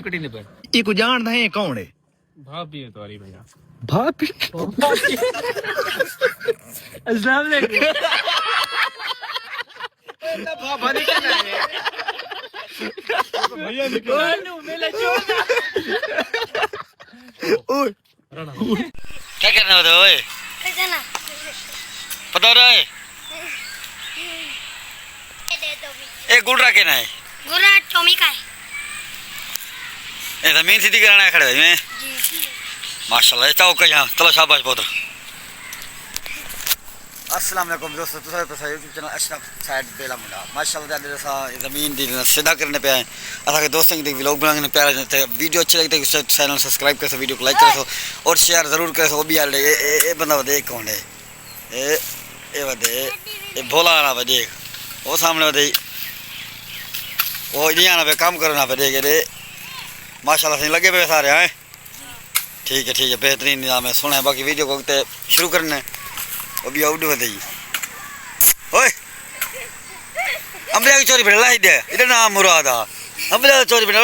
कटी ने पर ये को जानदा है कौन है? भाभी है तुम्हारी भैया। भाभी अस्सलाम वालेकुम। ना भाभा नहीं कहना है भैया निकल मेला छोड़। ओए क्या करना होता है ओए? पता रहा है? एक गुड़ रखे ना है। गुरा टॉमी का है। ये जमीन सीधी कराना है खड़े भाई में। माशाल्लाह चाहो का यहाँ चलो शाबाश बहुत। अस्सलाम वालेकुम दोस्तों, तो सारे यूट्यूब चैनल अशरफ साइड बेला मुंडा माशाल्लाह दे सा जमीन दी सीधा करने पे आए। असा के दोस्तों के व्लॉग बनाने प्यारा लगता है। वीडियो अच्छी लगती है तो चैनल सब्सक्राइब करो, वीडियो को लाइक करो और शेयर जरूर करो। वो भी यार ये बंदा वदे कौन है? ये वदे ये भोला ना वदे वो सामने वदे वो यहाँ पे काम करना पे देखे दे। माशाल्लाह से लगे पे सारे हैं। ठीक है बेहतरीन निज़ाम है। सुना है बाकी वीडियो को शुरू करने वो भी आउट होते ही। ओए अम्बे की चोरी पड़ा दे इधर नाम मुराद आ अम्बे चोरी पड़ा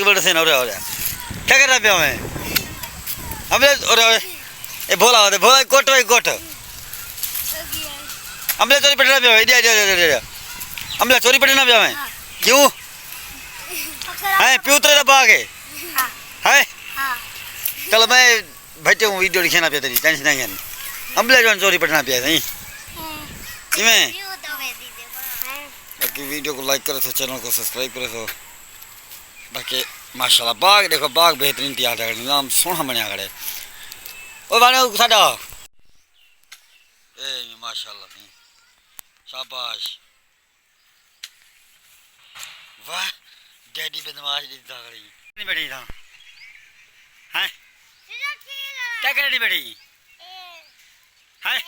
बड़े से हो रहा क्या कर रहा पे मैं अम्बे और ये भोला होते भोला कोट भाई कोट अम्बे चोरी पड़ा पे इधर अम्बे चोरी पड़ना पे मैं क्यों है प्यू तेरा बाग है चलो मैं बैठे हूँ वीडियो दिखाना पे तेरी टेंशन नहीं है। अम्बले जवान चोरी पड़ना पिया सही किमें बाकी वीडियो को लाइक करो तो चैनल को सब्सक्राइब करो तो बाकी माशाल्लाह बाग देखो बाग बेहतरीन तैयार है निजाम सोना बनया खड़े ओ बाने साडा ए माशाल्लाह शाबाश वाह डैडी बदमाश दी दागड़ी नहीं बैठी था हैं क्या कर रही बैठी है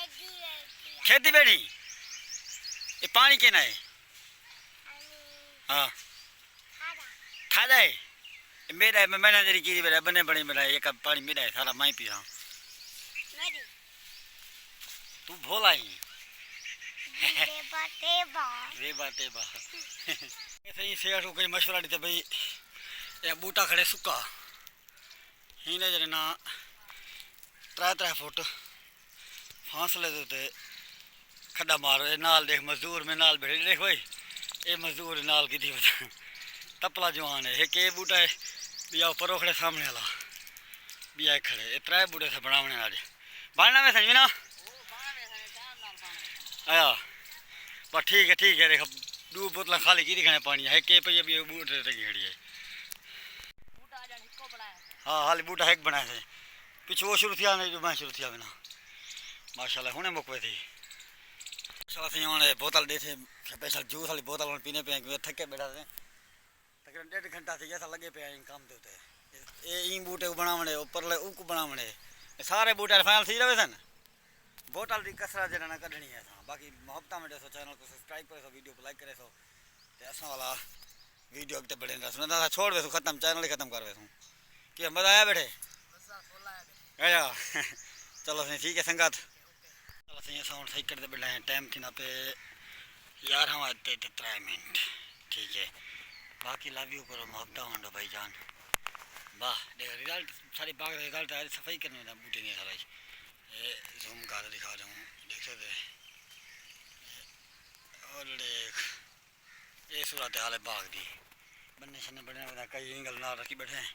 खेती बैठी ये पानी केना है? हाँ खादा है मेरा है मैंने तेरी की बेटा बने बने बेटा ये कब पानी मेरा है सारा मैं पी रहा हूँ। तू भोला ही रे बाते बा सही सेठ को कोई मशवरा दी भाई ये बूटा खड़े सुक्का ही ने जरे ना 3 फुट फासले देते खड्डा मारो ये नाल देख मजदूर में नाल बैठे देख भाई ये मजदूर नाल की थी बता तपला जवान है एक ये बूटा है बिया ऊपर खड़े सामने वाला बिया खड़े ये 3 बूटे से बनाने आज बनना में समझी ना आया बस ठीक है देख 2 बोतल खाली की दिखाने पानी है के पे भी बूटे रखी खड़ी है। हाँ हाल बूटा एक बनाया है पीछे वो शुरू थी नहीं जो मैं शुरू थी बिना माशाल्लाह हुने मुकवे थी माशाल्लाह से उन्होंने बोतल दे थे स्पेशल जूस वाली बोतल पीने पे क्योंकि थके बैठा थे तकरीबन 1.5 घंटा थी जैसा लगे पे आए काम देते ये ई बूटे को बनावने ऊपर ले ऊ को बनावने सारे बूटे फाइनल थी रहे सन बोतल दी कसरा जना ना कढनी है बाकी मोहब्बत में देखो चैनल को सब्सक्राइब करे वीडियो को लाइक करे ते असा वाला वीडियो अगते बढ़ेगा सुना छोड़ दे खत्म चैनल ही खत्म कर दे कि मजा आया बैठे आया चलो सही ठीक है संगत चलो सही साउंड सही करते बैठे हैं टाइम थी ना पे 11:03 मिनट ठीक है बाकी लव यू करो मोहब्बत मंडो भाई जान वाह देख रिजल्ट सारी बाग रिजल्ट है सफाई करने में बूटे नहीं सारा ये जूम कर दिखा रहा हूँ देख सकते और देख ये सूरत हाल है बाग दी बनने शने बने कई एंगल ना रखी बैठे हैं।